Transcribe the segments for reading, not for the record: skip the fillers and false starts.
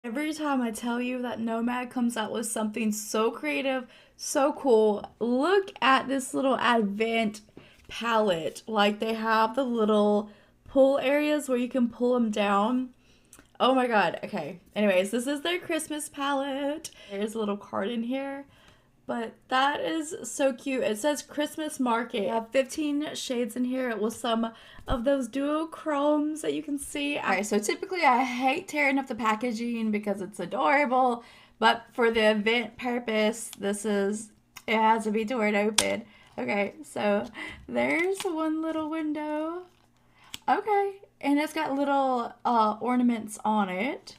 Every time I tell you that Nomad comes out with something so creative, so cool, look at this little advent palette. Like they have the little pull areas where you can pull them down. Oh my god. Okay. Anyways, this is their Christmas palette. There's a little card in here. But that is so cute. It says Christmas Market. I have 15 shades in here with some of those duochromes that you can see. Alright, so typically I hate tearing up the packaging because it's adorable. But for the event purpose, it has to be torn open. Okay, so there's one little window. Okay, and it's got little ornaments on it.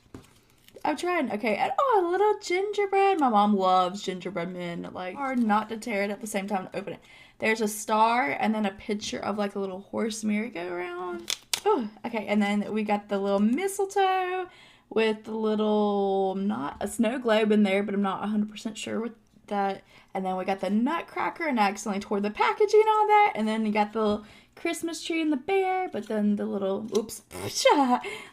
I'm trying. Okay, and oh, a little gingerbread. My mom loves gingerbread men. Like, hard not to tear it at the same time to open it. There's a star and then a picture of like a little horse merry-go-round. Oh, okay, and then we got the little mistletoe with the little, not a snow globe in there, but I'm not 100% sure what that. And then we got the nutcracker, and I accidentally tore the packaging on that. And then you got the Christmas tree and the bear, but then the little, oops,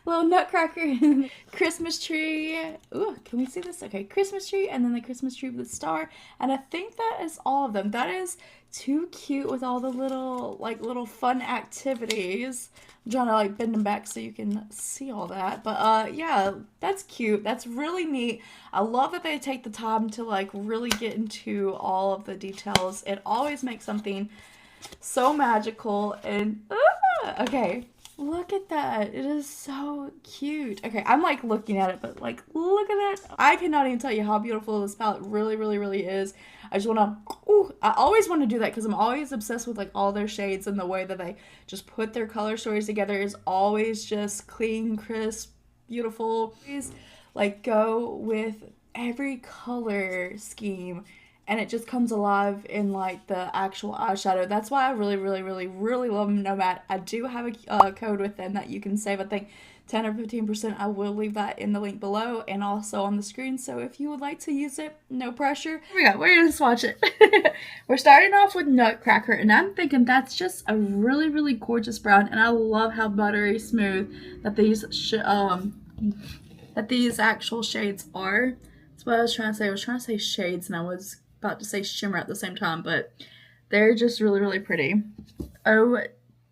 little nutcracker and Christmas tree. Ooh, can we see this? Okay, Christmas tree, and then the Christmas tree with the star. And I think that is all of them. That is too cute with all the little fun activities. I'm trying to like bend them back so you can see all that. But yeah, that's cute. That's really neat. I love that they take the time to like really get into all of the details. It always makes something so magical. And okay, look at that. It is so cute. Okay, I'm like looking at it, but like look at that. I cannot even tell you how beautiful this palette really is. I just want to, ooh, I always want to do that because I'm always obsessed with like all their shades, and the way that they just put their color stories together is always just clean, crisp, beautiful. Please like go with every color scheme, and it just comes alive in like the actual eyeshadow. That's why I really love Nomad. I do have a code with them that you can save, I think 10 or 15%. I will leave that in the link below and also on the screen, so if you would like to use it, no pressure. Here we go, we're gonna swatch it. We're starting off with Nutcracker, and I'm thinking that's just a really gorgeous brown, and I love how buttery smooth that these actual shades are. That's what I was trying to say. I was trying to say shades, and I was about to say shimmer at the same time, but they're just really pretty. Oh,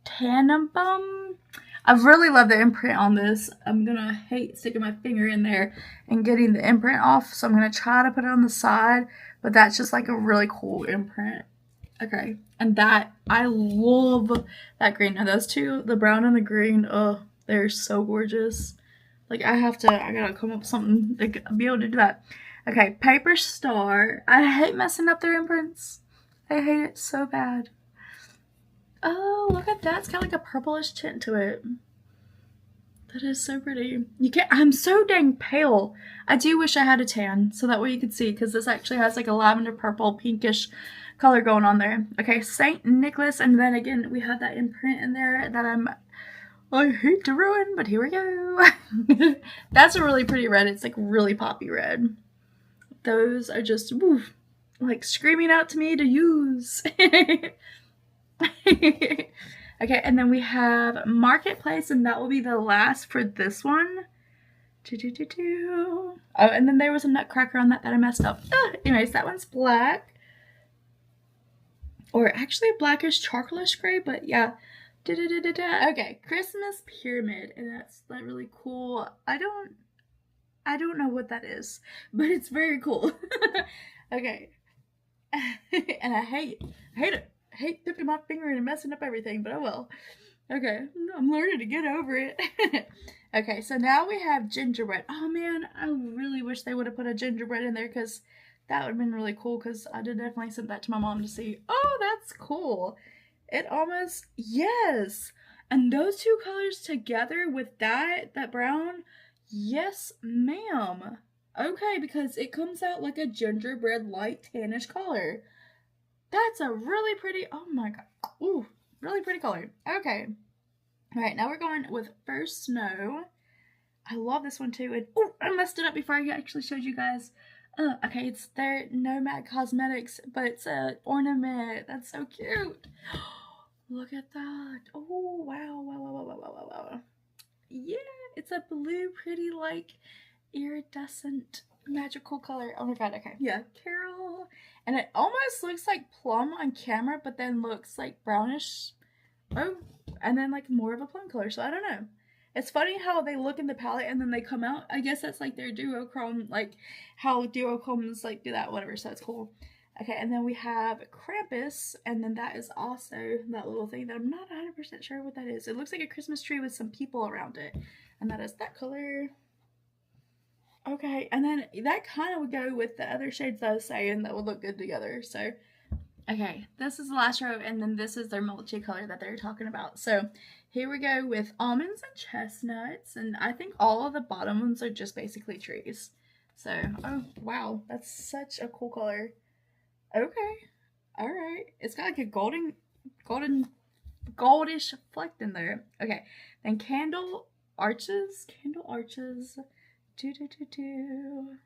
Tannenbaum. I really love the imprint on this. I'm gonna hate sticking my finger in there and getting the imprint off, so I'm gonna try to put it on the side, but that's just like a really cool imprint. Okay, and that, I love that green. Now those two, the brown and the green, oh, they're so gorgeous. Like I gotta come up with something to be able to do that. Okay, Paper Star. I hate messing up their imprints. I hate it so bad. Oh, look at that. It's got like a purplish tint to it. That is so pretty. I'm so dang pale. I do wish I had a tan so that way you could see, because this actually has like a lavender purple pinkish color going on there. Okay, St. Nicholas, and then again we have that imprint in there that I hate to ruin, but here we go. That's a really pretty red. It's like really poppy red. Those are just, woo, like screaming out to me to use. Okay, and then we have Marketplace, and that will be the last for this one. Oh, and then there was a nutcracker on that I messed up. Anyways, that one's black. Or actually a blackish charcoalish gray, but yeah. Okay, Christmas Pyramid, and that's like really cool. I don't know what that is, but it's very cool. Okay. And I hate it. I hate dipping my finger in and messing up everything, but I will. Okay, I'm learning to get over it. Okay, so now we have gingerbread. Oh man, I really wish they would have put a gingerbread in there, because that would have been really cool, because I did definitely send that to my mom to see. Oh, that's cool. It almost, yes. And those two colors together with that brown, yes, ma'am. Okay, because it comes out like a gingerbread light tannish color. That's a really pretty, oh my god. Ooh, really pretty color. Okay. Alright, now we're going with First Snow. I love this one too. And oh, I messed it up before I actually showed you guys. Okay, it's their Nomad Cosmetics, but it's an ornament. That's so cute. Look at that. Oh, wow. Yeah, it's a blue, pretty, like, iridescent magical color. Oh my god, okay. Yeah, Carol. And it almost looks like plum on camera, but then looks like brownish. Oh, and then like more of a plum color, so I don't know. It's funny how they look in the palette and then they come out. I guess that's like their duochrome, like how duochromes like do that, whatever, so it's cool. Okay, and then we have Krampus, and then that is also that little thing that I'm not 100% sure what that is. It looks like a Christmas tree with some people around it, and that is that color. Okay, and then that kind of would go with the other shades that I was saying that would look good together, so. Okay, this is the last row, and then this is their multi-color that they're talking about. So here we go with almonds and chestnuts, and I think all of the bottom ones are just basically trees. So, oh, wow, that's such a cool color. Okay, all right. It's got like a goldish fleck in there. Okay, then candle arches. Do, do, do, do.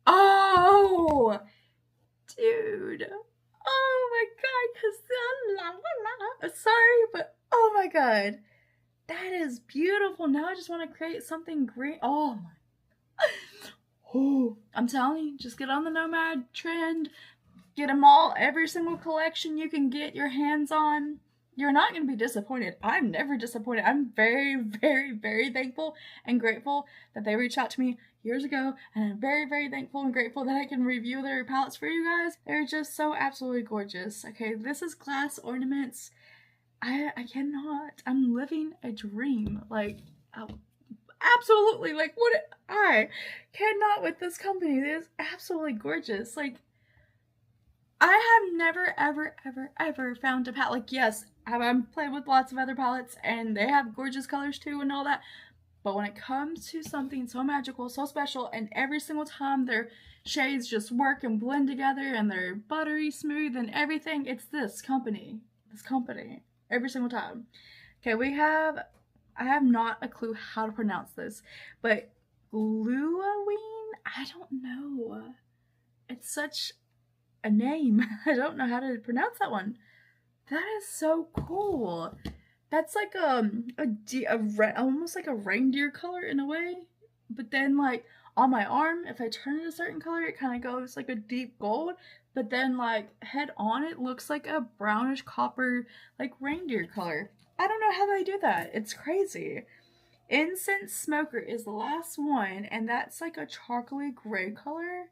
Oh! Dude, oh my god, sorry, but oh my god, that is beautiful. Now I just want to create something green. Oh my, oh, I'm telling you, just get on the Nomad trend, get them all, every single collection you can get your hands on. You're not going to be disappointed. I'm never disappointed. I'm very, very, very thankful and grateful that they reached out to me years ago, and I'm very, very thankful and grateful that I can review their palettes for you guys. They're just so absolutely gorgeous. Okay, this is glass ornaments. I cannot. I'm living a dream. Like, absolutely. Like, what? I cannot with this company. It is absolutely gorgeous. Like, I have never, ever found a palette. Like, yes, I've played with lots of other palettes, and they have gorgeous colors too and all that. But when it comes to something so magical, so special, and every single time their shades just work and blend together, and they're buttery smooth and everything, it's this company. Every single time. Okay, I have not a clue how to pronounce this, but Gluaween? I don't know. It's such a name. I don't know how to pronounce that one. That is so cool. That's like almost like a reindeer color in a way, but then like on my arm, if I turn it a certain color, it kind of goes like a deep gold, but then like head on, it looks like a brownish copper like reindeer color. I don't know how they do that. It's crazy. Incense Smoker is the last one, and that's like a chocolatey gray color.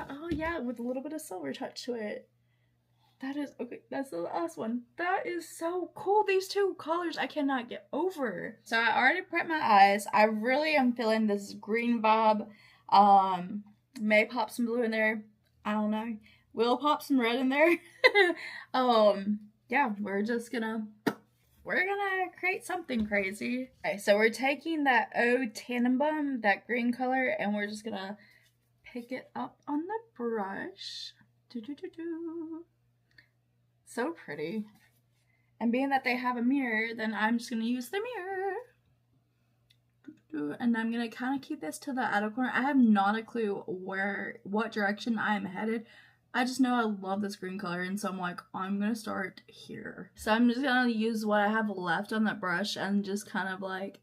Oh yeah, with a little bit of silver touch to it. That is, okay, that's the last one. That is so cool. These two colors I cannot get over. So I already prepped my eyes. I really am feeling this green vibe. May pop some blue in there. I don't know. Will pop some red in there. Yeah, we're gonna create something crazy. Okay, so we're taking that Eau Tannenbaum, that green color, and we're just gonna pick it up on the brush. So pretty. And being that they have a mirror, then I'm just going to use the mirror. And I'm going to kind of keep this to the outer corner. I have not a clue what direction I'm headed. I just know I love this green color, and so I'm like, I'm going to start here. So I'm just going to use what I have left on that brush and just kind of like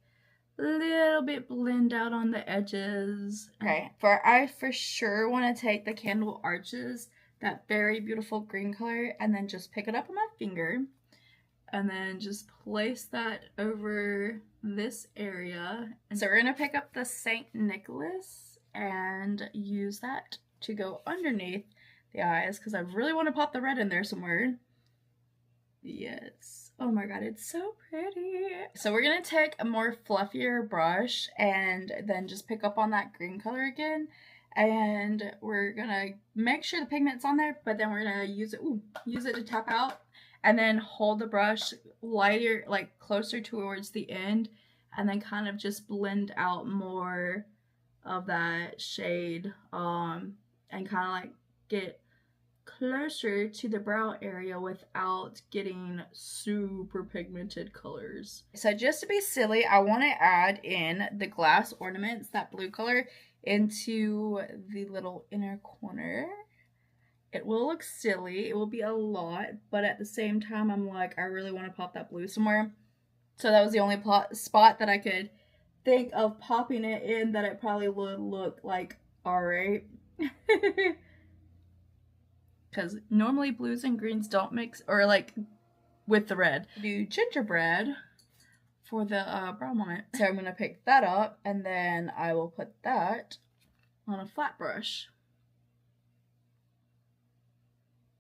a little bit blend out on the edges. Okay, I for sure want to take the Candle Arches, that very beautiful green color, and then just pick it up on my finger and then just place that over this area. And so we're gonna pick up the St. Nicholas and use that to go underneath the eyes, because I really want to pop the red in there somewhere. Yes. Oh my god, it's so pretty. So we're gonna take a more fluffier brush and then just pick up on that green color again. And we're gonna make sure the pigment's on there, but then we're gonna use it to tap out, and then hold the brush lighter, like closer towards the end, and then kind of just blend out more of that shade, and kind of like get closer to the brow area without getting super pigmented colors. So just to be silly, I want to add in the glass ornaments, that blue color, into the little inner corner. It will look silly, it will be a lot, but at the same time I'm like, I really want to pop that blue somewhere. So that was the only spot that I could think of popping it in that it probably would look like alright. Because normally blues and greens don't mix, or like with the red. Do gingerbread for the brown one. So I'm going to pick that up and then I will put that on a flat brush.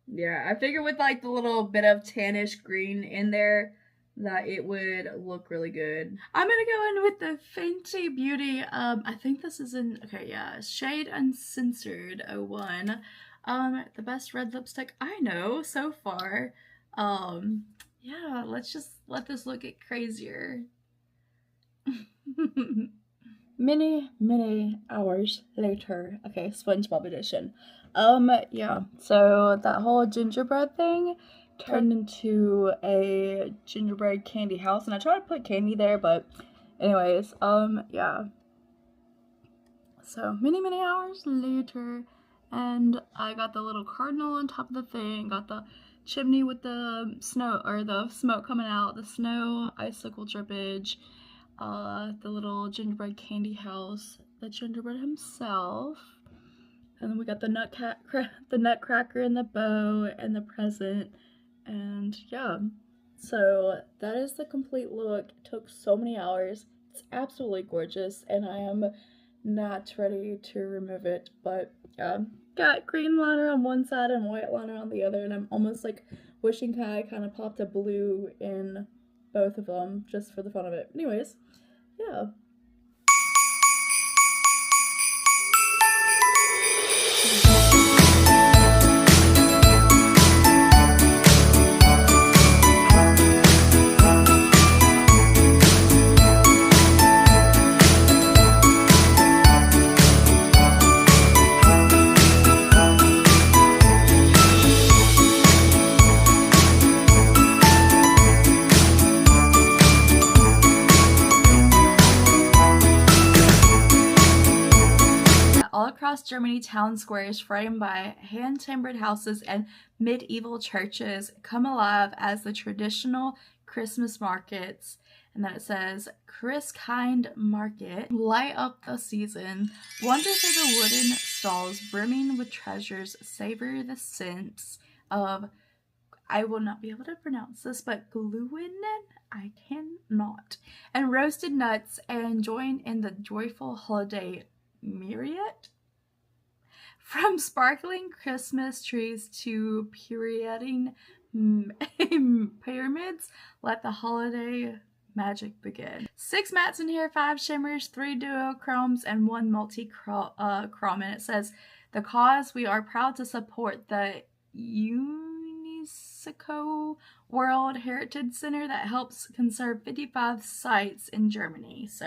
Yeah, I figured with like the little bit of tannish green in there that it would look really good. I'm gonna go in with the Fenty Beauty, I think this is in, okay, yeah, Shade Uncensored 01. The best red lipstick I know so far. Yeah, let's just let this look get crazier. Many hours later. Okay, SpongeBob edition. Yeah, so that whole gingerbread thing turned into a gingerbread candy house, and I tried to put candy there, but anyways, yeah. So many hours later, and I got the little cardinal on top of the thing, got the chimney with the snow, or the smoke coming out, the snow icicle drippage, the little gingerbread candy house, the gingerbread himself, and then we got the nutcracker and the bow and the present, and yeah. So that is the complete look. It took so many hours. It's absolutely gorgeous, and I am not ready to remove it, but got green liner on one side and white liner on the other, and I'm almost like wishing I kind of popped a blue in both of them just for the fun of it. Anyways, yeah. All across Germany, town squares framed by hand-timbered houses and medieval churches come alive as the traditional Christmas markets, and then it says CHRISTKINDLMARKT, light up the season. Wander through the wooden stalls brimming with treasures, savor the scents of, I will not be able to pronounce this, but glühwein, I cannot, and roasted nuts, and join in the joyful holiday myriad. From sparkling Christmas trees to pirouetting pyramids, let the holiday magic begin. 6 mattes in here, 5 shimmers, 3 duochromes, and 1 multi-chrome. And it says, the cause, we are proud to support the UNESCO World Heritage Center that helps conserve 55 sites in Germany. So